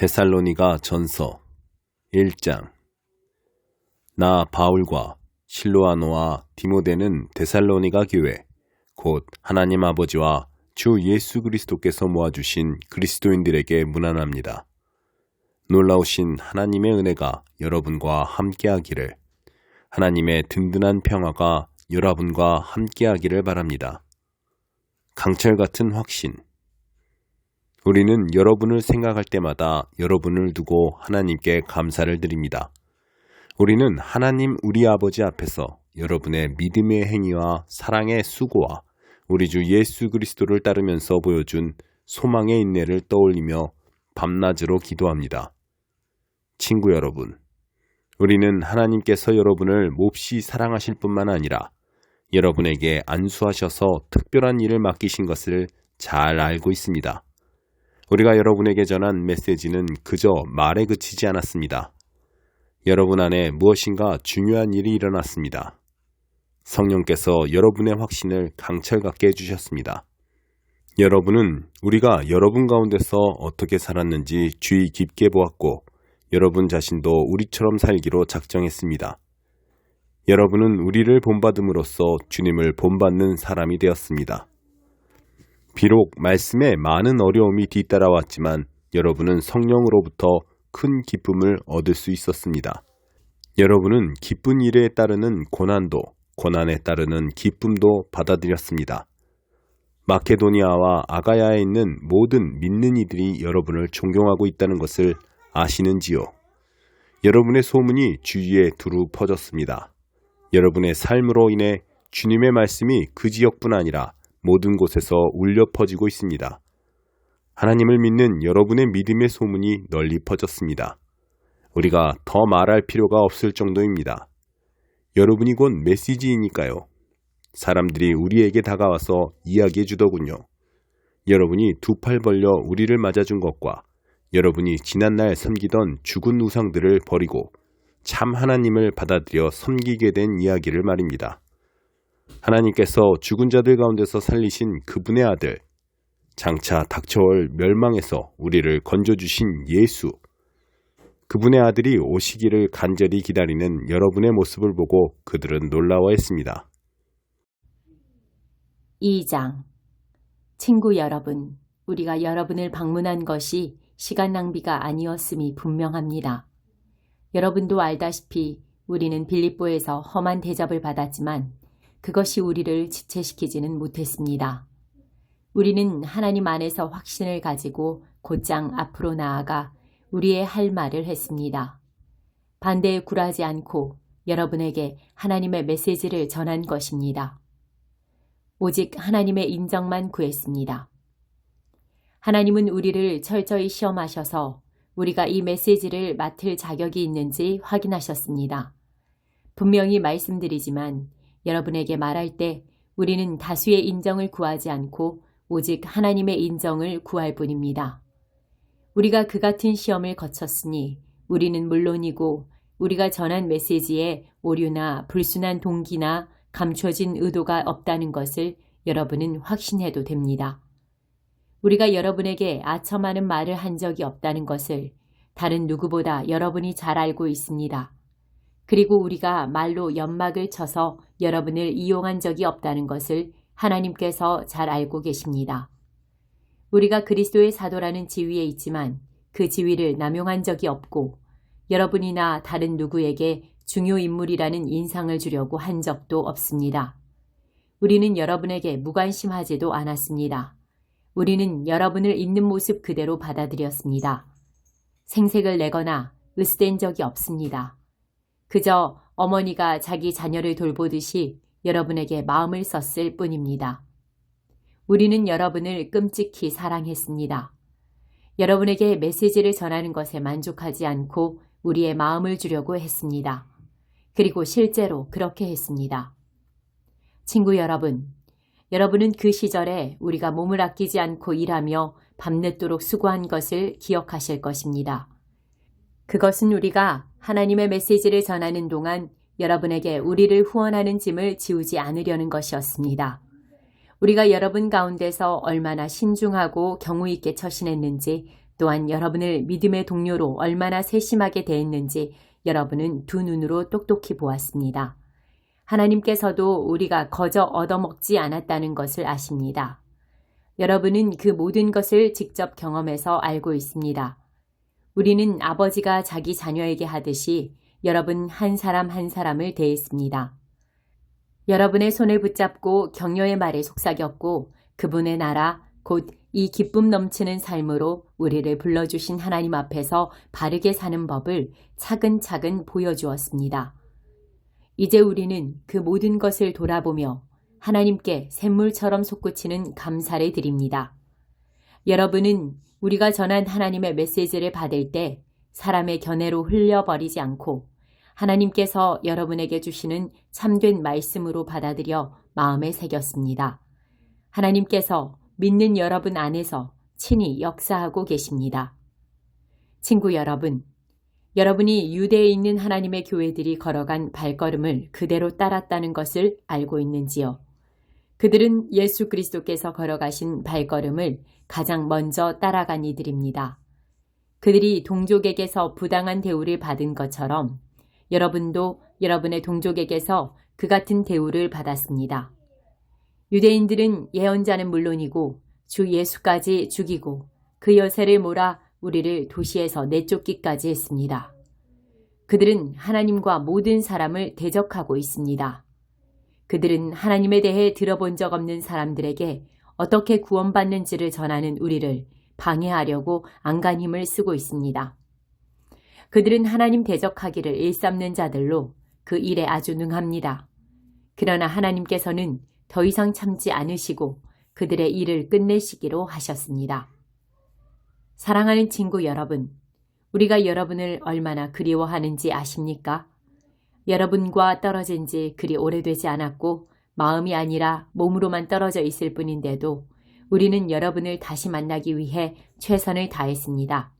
데살로니가 전서 1장. 나 바울과 실로아노와 디모데는 데살로니가 교회 곧 하나님 아버지와 주 예수 그리스도께서 모아주신 그리스도인들에게 문안합니다. 놀라우신 하나님의 은혜가 여러분과 함께하기를, 하나님의 든든한 평화가 여러분과 함께하기를 바랍니다. 강철 같은 확신. 우리는 여러분을 생각할 때마다 여러분을 두고 하나님께 감사를 드립니다. 우리는 하나님 우리 아버지 앞에서 여러분의 믿음의 행위와 사랑의 수고와 우리 주 예수 그리스도를 따르면서 보여준 소망의 인내를 떠올리며 밤낮으로 기도합니다. 친구 여러분, 우리는 하나님께서 여러분을 몹시 사랑하실 뿐만 아니라 여러분에게 안수하셔서 특별한 일을 맡기신 것을 잘 알고 있습니다. 우리가 여러분에게 전한 메시지는 그저 말에 그치지 않았습니다. 여러분 안에 무엇인가 중요한 일이 일어났습니다. 성령께서 여러분의 확신을 강철같게 해주셨습니다. 여러분은 우리가 여러분 가운데서 어떻게 살았는지 주의 깊게 보았고 여러분 자신도 우리처럼 살기로 작정했습니다. 여러분은 우리를 본받음으로써 주님을 본받는 사람이 되었습니다. 비록 말씀에 많은 어려움이 뒤따라왔지만 여러분은 성령으로부터 큰 기쁨을 얻을 수 있었습니다. 여러분은 기쁜 일에 따르는 고난도, 고난에 따르는 기쁨도 받아들였습니다. 마케도니아와 아가야에 있는 모든 믿는 이들이 여러분을 존경하고 있다는 것을 아시는지요? 여러분의 소문이 주위에 두루 퍼졌습니다. 여러분의 삶으로 인해 주님의 말씀이 그 지역뿐 아니라 모든 곳에서 울려 퍼지고 있습니다. 하나님을 믿는 여러분의 믿음의 소문이 널리 퍼졌습니다. 우리가 더 말할 필요가 없을 정도입니다. 여러분이 곧 메시지이니까요. 사람들이 우리에게 다가와서 이야기해 주더군요. 여러분이 두 팔 벌려 우리를 맞아준 것과 여러분이 지난날 섬기던 죽은 우상들을 버리고 참 하나님을 받아들여 섬기게 된 이야기를 말입니다. 하나님께서 죽은 자들 가운데서 살리신 그분의 아들, 장차 닥쳐올 멸망에서 우리를 건져주신 예수, 그분의 아들이 오시기를 간절히 기다리는 여러분의 모습을 보고 그들은 놀라워했습니다. 2장. 친구 여러분, 우리가 여러분을 방문한 것이 시간 낭비가 아니었음이 분명합니다. 여러분도 알다시피 우리는 빌립보에서 험한 대접을 받았지만 그것이 우리를 지체시키지는 못했습니다. 우리는 하나님 안에서 확신을 가지고 곧장 앞으로 나아가 우리의 할 말을 했습니다. 반대에 굴하지 않고 여러분에게 하나님의 메시지를 전한 것입니다. 오직 하나님의 인정만 구했습니다. 하나님은 우리를 철저히 시험하셔서 우리가 이 메시지를 맡을 자격이 있는지 확인하셨습니다. 분명히 말씀드리지만 여러분에게 말할 때 우리는 다수의 인정을 구하지 않고 오직 하나님의 인정을 구할 뿐입니다. 우리가 그 같은 시험을 거쳤으니 우리는 물론이고 우리가 전한 메시지에 오류나 불순한 동기나 감춰진 의도가 없다는 것을 여러분은 확신해도 됩니다. 우리가 여러분에게 아첨하는 말을 한 적이 없다는 것을 다른 누구보다 여러분이 잘 알고 있습니다. 그리고 우리가 말로 연막을 쳐서 여러분을 이용한 적이 없다는 것을 하나님께서 잘 알고 계십니다. 우리가 그리스도의 사도라는 지위에 있지만 그 지위를 남용한 적이 없고 여러분이나 다른 누구에게 중요 인물이라는 인상을 주려고 한 적도 없습니다. 우리는 여러분에게 무관심하지도 않았습니다. 우리는 여러분을 있는 모습 그대로 받아들였습니다. 생색을 내거나 으스댄 적이 없습니다. 그저 어머니가 자기 자녀를 돌보듯이 여러분에게 마음을 썼을 뿐입니다. 우리는 여러분을 끔찍히 사랑했습니다. 여러분에게 메시지를 전하는 것에 만족하지 않고 우리의 마음을 주려고 했습니다. 그리고 실제로 그렇게 했습니다. 친구 여러분, 여러분은 그 시절에 우리가 몸을 아끼지 않고 일하며 밤늦도록 수고한 것을 기억하실 것입니다. 그것은 우리가 하나님의 메시지를 전하는 동안 여러분에게 우리를 후원하는 짐을 지우지 않으려는 것이었습니다. 우리가 여러분 가운데서 얼마나 신중하고 경우 있게 처신했는지 또한 여러분을 믿음의 동료로 얼마나 세심하게 대했는지 여러분은 두 눈으로 똑똑히 보았습니다. 하나님께서도 우리가 거저 얻어먹지 않았다는 것을 아십니다. 여러분은 그 모든 것을 직접 경험해서 알고 있습니다. 우리는 아버지가 자기 자녀에게 하듯이 여러분 한 사람 한 사람을 대했습니다. 여러분의 손을 붙잡고 격려의 말에 속삭였고 그분의 나라 곧 이 기쁨 넘치는 삶으로 우리를 불러주신 하나님 앞에서 바르게 사는 법을 차근차근 보여주었습니다. 이제 우리는 그 모든 것을 돌아보며 하나님께 샘물처럼 솟구치는 감사를 드립니다. 여러분은 우리가 전한 하나님의 메시지를 받을 때 사람의 견해로 흘려버리지 않고 하나님께서 여러분에게 주시는 참된 말씀으로 받아들여 마음에 새겼습니다. 하나님께서 믿는 여러분 안에서 친히 역사하고 계십니다. 친구 여러분, 여러분이 유대에 있는 하나님의 교회들이 걸어간 발걸음을 그대로 따랐다는 것을 알고 있는지요? 그들은 예수 그리스도께서 걸어가신 발걸음을 가장 먼저 따라간 이들입니다. 그들이 동족에게서 부당한 대우를 받은 것처럼 여러분도 여러분의 동족에게서 그 같은 대우를 받았습니다. 유대인들은 예언자는 물론이고 주 예수까지 죽이고 그 여세를 몰아 우리를 도시에서 내쫓기까지 했습니다. 그들은 하나님과 모든 사람을 대적하고 있습니다. 그들은 하나님에 대해 들어본 적 없는 사람들에게 어떻게 구원받는지를 전하는 우리를 방해하려고 안간힘을 쓰고 있습니다. 그들은 하나님 대적하기를 일삼는 자들로 그 일에 아주 능합니다. 그러나 하나님께서는 더 이상 참지 않으시고 그들의 일을 끝내시기로 하셨습니다. 사랑하는 친구 여러분, 우리가 여러분을 얼마나 그리워하는지 아십니까? 여러분과 떨어진 지 그리 오래되지 않았고 마음이 아니라 몸으로만 떨어져 있을 뿐인데도 우리는 여러분을 다시 만나기 위해 최선을 다했습니다.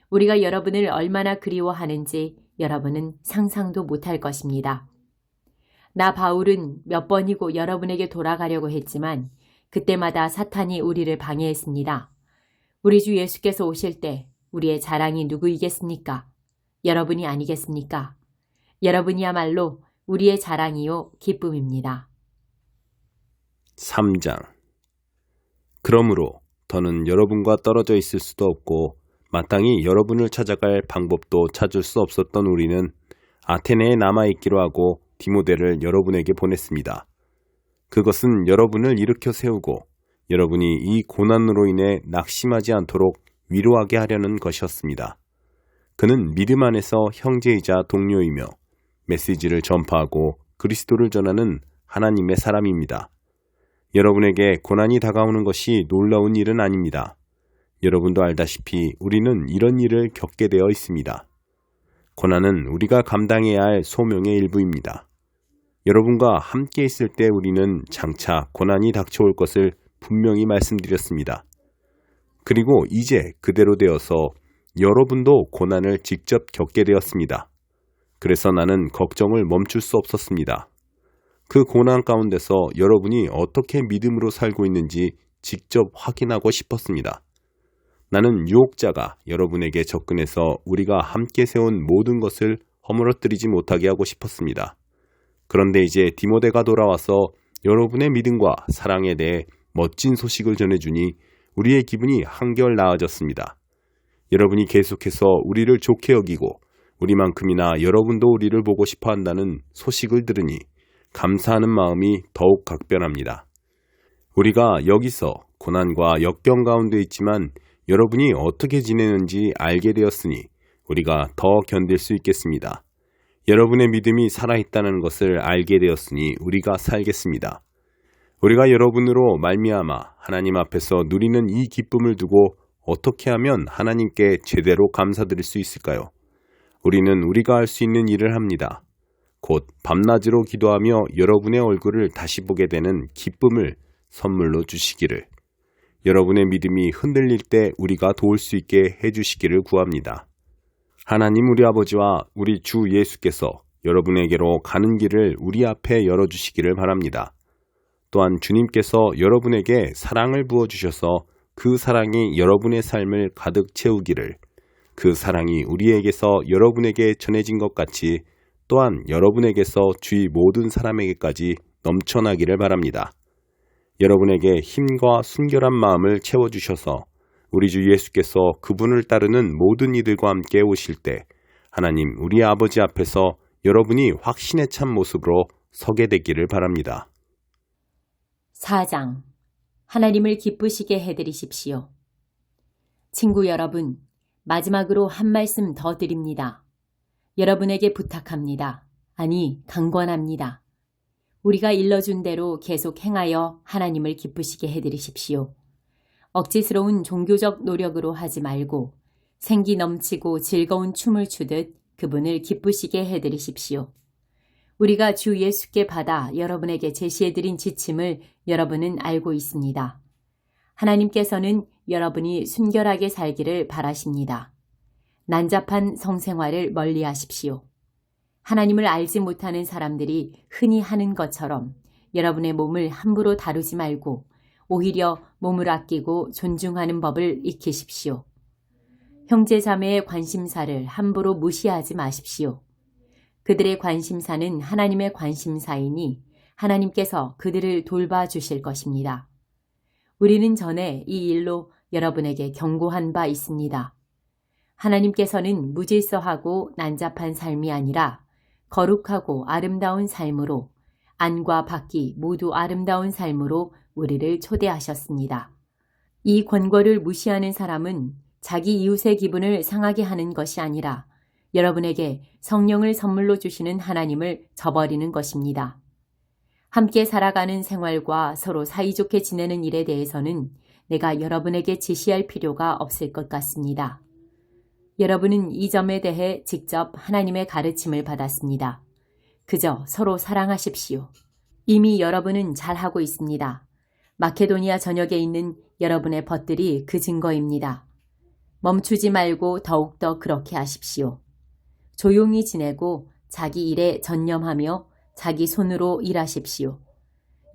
우리가 여러분을 얼마나 그리워하는지 여러분은 상상도 못할 것입니다. 나 바울은 몇 번이고 여러분에게 돌아가려고 했지만 그때마다 사탄이 우리를 방해했습니다. 우리 주 예수께서 오실 때 우리의 자랑이 누구이겠습니까? 여러분이 아니겠습니까? 여러분이야말로 우리의 자랑이요 기쁨입니다. 3장. 그러므로 더는 여러분과 떨어져 있을 수도 없고 마땅히 여러분을 찾아갈 방법도 찾을 수 없었던 우리는 아테네에 남아있기로 하고 디모데를 여러분에게 보냈습니다. 그것은 여러분을 일으켜 세우고 여러분이 이 고난으로 인해 낙심하지 않도록 위로하게 하려는 것이었습니다. 그는 믿음 안에서 형제이자 동료이며 메시지를 전파하고 그리스도를 전하는 하나님의 사람입니다. 여러분에게 고난이 다가오는 것이 놀라운 일은 아닙니다. 여러분도 알다시피 우리는 이런 일을 겪게 되어 있습니다. 고난은 우리가 감당해야 할 소명의 일부입니다. 여러분과 함께 있을 때 우리는 장차 고난이 닥쳐올 것을 분명히 말씀드렸습니다. 그리고 이제 그대로 되어서 여러분도 고난을 직접 겪게 되었습니다. 그래서 나는 걱정을 멈출 수 없었습니다. 그 고난 가운데서 여러분이 어떻게 믿음으로 살고 있는지 직접 확인하고 싶었습니다. 나는 유혹자가 여러분에게 접근해서 우리가 함께 세운 모든 것을 허물어뜨리지 못하게 하고 싶었습니다. 그런데 이제 디모데가 돌아와서 여러분의 믿음과 사랑에 대해 멋진 소식을 전해주니 우리의 기분이 한결 나아졌습니다. 여러분이 계속해서 우리를 좋게 여기고 우리만큼이나 여러분도 우리를 보고 싶어 한다는 소식을 들으니 감사하는 마음이 더욱 각별합니다. 우리가 여기서 고난과 역경 가운데 있지만 여러분이 어떻게 지내는지 알게 되었으니 우리가 더 견딜 수 있겠습니다. 여러분의 믿음이 살아있다는 것을 알게 되었으니 우리가 살겠습니다. 우리가 여러분으로 말미암아 하나님 앞에서 누리는 이 기쁨을 두고 어떻게 하면 하나님께 제대로 감사드릴 수 있을까요? 우리는 우리가 할 수 있는 일을 합니다. 곧 밤낮으로 기도하며 여러분의 얼굴을 다시 보게 되는 기쁨을 선물로 주시기를, 여러분의 믿음이 흔들릴 때 우리가 도울 수 있게 해주시기를 구합니다. 하나님 우리 아버지와 우리 주 예수께서 여러분에게로 가는 길을 우리 앞에 열어주시기를 바랍니다. 또한 주님께서 여러분에게 사랑을 부어주셔서 그 사랑이 여러분의 삶을 가득 채우기를, 그 사랑이 우리에게서 여러분에게 전해진 것 같이 또한 여러분에게서 주위 모든 사람에게까지 넘쳐나기를 바랍니다. 여러분에게 힘과 순결한 마음을 채워주셔서 우리 주 예수께서 그분을 따르는 모든 이들과 함께 오실 때 하나님 우리 아버지 앞에서 여러분이 확신에 찬 모습으로 서게 되기를 바랍니다. 4장. 하나님을 기쁘시게 해드리십시오. 친구 여러분, 마지막으로 한 말씀 더 드립니다. 여러분에게 부탁합니다. 아니, 강권합니다. 우리가 일러준 대로 계속 행하여 하나님을 기쁘시게 해드리십시오. 억지스러운 종교적 노력으로 하지 말고 생기 넘치고 즐거운 춤을 추듯 그분을 기쁘시게 해드리십시오. 우리가 주 예수께 받아 여러분에게 제시해드린 지침을 여러분은 알고 있습니다. 하나님께서는 여러분이 순결하게 살기를 바라십니다. 난잡한 성생활을 멀리하십시오. 하나님을 알지 못하는 사람들이 흔히 하는 것처럼 여러분의 몸을 함부로 다루지 말고 오히려 몸을 아끼고 존중하는 법을 익히십시오. 형제자매의 관심사를 함부로 무시하지 마십시오. 그들의 관심사는 하나님의 관심사이니 하나님께서 그들을 돌봐주실 것입니다. 우리는 전에 이 일로 여러분에게 경고한 바 있습니다. 하나님께서는 무질서하고 난잡한 삶이 아니라 거룩하고 아름다운 삶으로 안과 밖이 모두 아름다운 삶으로 우리를 초대하셨습니다. 이 권고를 무시하는 사람은 자기 이웃의 기분을 상하게 하는 것이 아니라 여러분에게 성령을 선물로 주시는 하나님을 저버리는 것입니다. 함께 살아가는 생활과 서로 사이좋게 지내는 일에 대해서는 내가 여러분에게 지시할 필요가 없을 것 같습니다. 여러분은 이 점에 대해 직접 하나님의 가르침을 받았습니다. 그저 서로 사랑하십시오. 이미 여러분은 잘하고 있습니다. 마케도니아 전역에 있는 여러분의 벗들이 그 증거입니다. 멈추지 말고 더욱더 그렇게 하십시오. 조용히 지내고 자기 일에 전념하며 자기 손으로 일하십시오.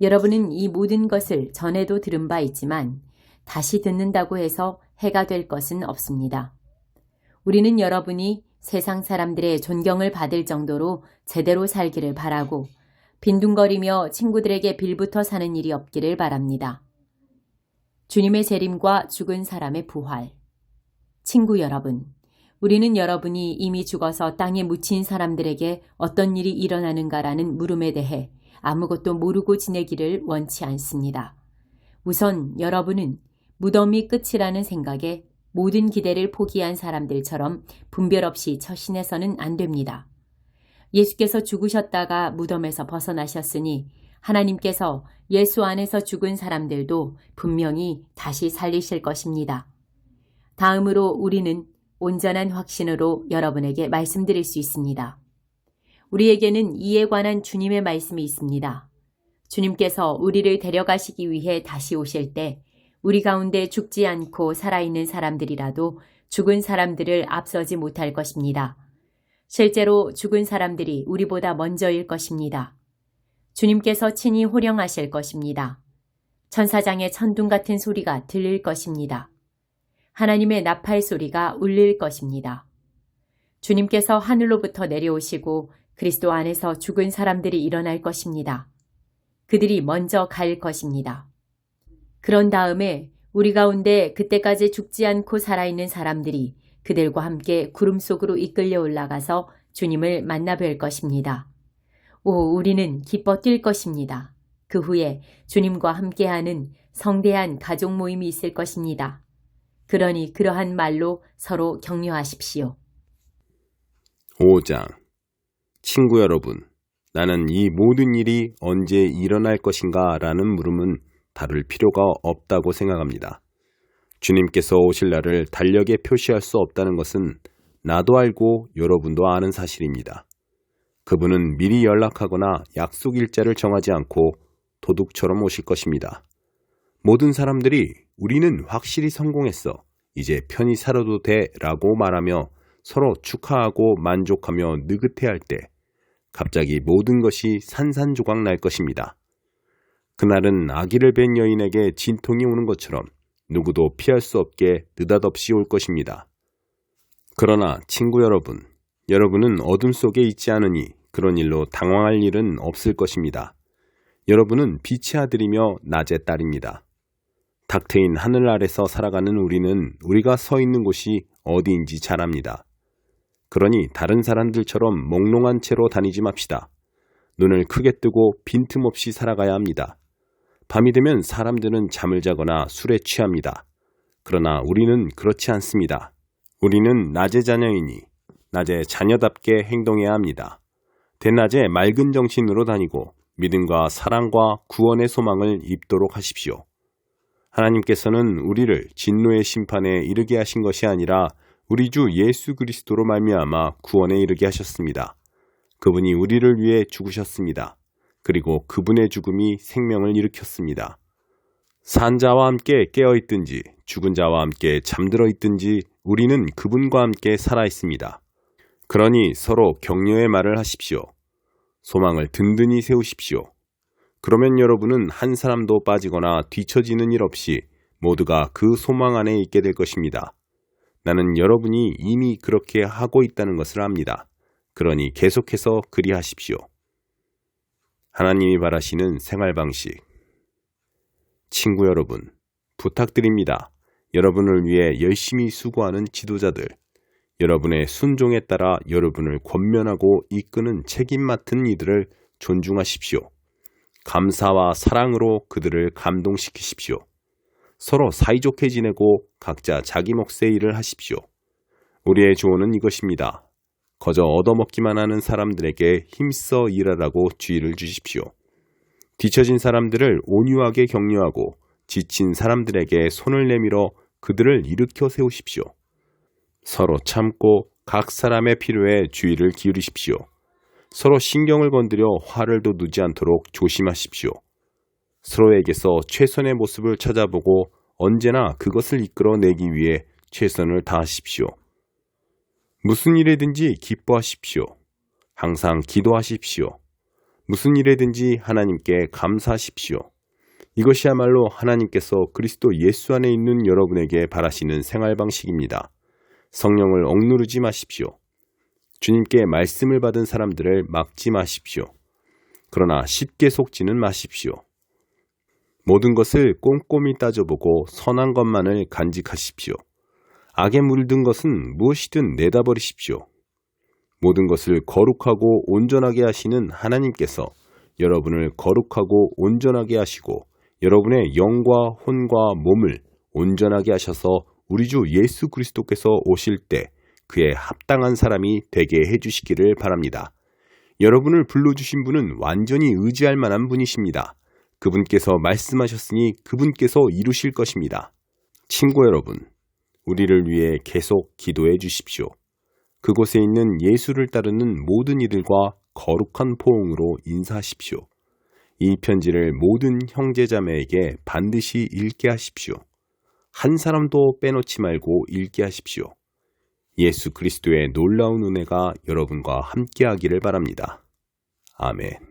여러분은 이 모든 것을 전에도 들은 바 있지만 다시 듣는다고 해서 해가 될 것은 없습니다. 우리는 여러분이 세상 사람들의 존경을 받을 정도로 제대로 살기를 바라고 빈둥거리며 친구들에게 빌붙어 사는 일이 없기를 바랍니다. 주님의 재림과 죽은 사람의 부활. 친구 여러분, 우리는 여러분이 이미 죽어서 땅에 묻힌 사람들에게 어떤 일이 일어나는가라는 물음에 대해 아무것도 모르고 지내기를 원치 않습니다. 우선 여러분은 무덤이 끝이라는 생각에 모든 기대를 포기한 사람들처럼 분별 없이 처신해서는 안 됩니다. 예수께서 죽으셨다가 무덤에서 벗어나셨으니 하나님께서 예수 안에서 죽은 사람들도 분명히 다시 살리실 것입니다. 다음으로 우리는 온전한 확신으로 여러분에게 말씀드릴 수 있습니다. 우리에게는 이에 관한 주님의 말씀이 있습니다. 주님께서 우리를 데려가시기 위해 다시 오실 때 우리 가운데 죽지 않고 살아있는 사람들이라도 죽은 사람들을 앞서지 못할 것입니다. 실제로 죽은 사람들이 우리보다 먼저일 것입니다. 주님께서 친히 호령하실 것입니다. 천사장의 천둥 같은 소리가 들릴 것입니다. 하나님의 나팔 소리가 울릴 것입니다. 주님께서 하늘로부터 내려오시고 그리스도 안에서 죽은 사람들이 일어날 것입니다. 그들이 먼저 갈 것입니다. 그런 다음에 우리 가운데 그때까지 죽지 않고 살아있는 사람들이 그들과 함께 구름 속으로 이끌려 올라가서 주님을 만나 뵐 것입니다. 우리는 기뻐 뛸 것입니다. 그 후에 주님과 함께하는 성대한 가족 모임이 있을 것입니다. 그러니 그러한 말로 서로 격려하십시오. 5장. 친구 여러분, 나는 이 모든 일이 언제 일어날 것인가 라는 물음은 다룰 필요가 없다고 생각합니다. 주님께서 오실 날을 달력에 표시할 수 없다는 것은 나도 알고 여러분도 아는 사실입니다. 그분은 미리 연락하거나 약속 일자를 정하지 않고 도둑처럼 오실 것입니다. 모든 사람들이 우리는 확실히 성공했어. 이제 편히 살아도 돼 라고 말하며 서로 축하하고 만족하며 느긋해할 때 갑자기 모든 것이 산산조각 날 것입니다. 그날은 아기를 뵌 여인에게 진통이 오는 것처럼 누구도 피할 수 없게 느닷없이 올 것입니다. 그러나 친구 여러분, 여러분은 어둠 속에 있지 않으니 그런 일로 당황할 일은 없을 것입니다. 여러분은 빛의 아들이며 낮의 딸입니다. 탁 트인 하늘 아래서 살아가는 우리는 우리가 서 있는 곳이 어디인지 잘 압니다. 그러니 다른 사람들처럼 몽롱한 채로 다니지 맙시다. 눈을 크게 뜨고 빈틈없이 살아가야 합니다. 밤이 되면 사람들은 잠을 자거나 술에 취합니다. 그러나 우리는 그렇지 않습니다. 우리는 낮의 자녀이니 낮의 자녀답게 행동해야 합니다. 대낮에 맑은 정신으로 다니고 믿음과 사랑과 구원의 소망을 입도록 하십시오. 하나님께서는 우리를 진노의 심판에 이르게 하신 것이 아니라 우리 주 예수 그리스도로 말미암아 구원에 이르게 하셨습니다. 그분이 우리를 위해 죽으셨습니다. 그리고 그분의 죽음이 생명을 일으켰습니다. 산 자와 함께 깨어 있든지 죽은 자와 함께 잠들어 있든지 우리는 그분과 함께 살아 있습니다. 그러니 서로 격려의 말을 하십시오. 소망을 든든히 세우십시오. 그러면 여러분은 한 사람도 빠지거나 뒤처지는 일 없이 모두가 그 소망 안에 있게 될 것입니다. 나는 여러분이 이미 그렇게 하고 있다는 것을 압니다. 그러니 계속해서 그리하십시오. 하나님이 바라시는 생활 방식. 친구 여러분, 부탁드립니다. 여러분을 위해 열심히 수고하는 지도자들, 여러분의 순종에 따라 여러분을 권면하고 이끄는 책임 맡은 이들을 존중하십시오. 감사와 사랑으로 그들을 감동시키십시오. 서로 사이좋게 지내고 각자 자기 몫의 일을 하십시오. 우리의 조언은 이것입니다. 거저 얻어먹기만 하는 사람들에게 힘써 일하라고 주의를 주십시오. 뒤처진 사람들을 온유하게 격려하고 지친 사람들에게 손을 내밀어 그들을 일으켜 세우십시오. 서로 참고 각 사람의 필요에 주의를 기울이십시오. 서로 신경을 건드려 화를 돋우지 않도록 조심하십시오. 서로에게서 최선의 모습을 찾아보고 언제나 그것을 이끌어내기 위해 최선을 다하십시오. 무슨 일이든지 기뻐하십시오. 항상 기도하십시오. 무슨 일이든지 하나님께 감사하십시오. 이것이야말로 하나님께서 그리스도 예수 안에 있는 여러분에게 바라시는 생활 방식입니다. 성령을 억누르지 마십시오. 주님께 말씀을 받은 사람들을 막지 마십시오. 그러나 쉽게 속지는 마십시오. 모든 것을 꼼꼼히 따져보고 선한 것만을 간직하십시오. 악에 물든 것은 무엇이든 내다버리십시오. 모든 것을 거룩하고 온전하게 하시는 하나님께서 여러분을 거룩하고 온전하게 하시고 여러분의 영과 혼과 몸을 온전하게 하셔서 우리 주 예수 그리스도께서 오실 때 그에 합당한 사람이 되게 해주시기를 바랍니다. 여러분을 불러주신 분은 완전히 의지할 만한 분이십니다. 그분께서 말씀하셨으니 그분께서 이루실 것입니다. 친구 여러분, 우리를 위해 계속 기도해 주십시오. 그곳에 있는 예수를 따르는 모든 이들과 거룩한 포옹으로 인사하십시오. 이 편지를 모든 형제자매에게 반드시 읽게 하십시오. 한 사람도 빼놓지 말고 읽게 하십시오. 예수 그리스도의 놀라운 은혜가 여러분과 함께하기를 바랍니다. 아멘.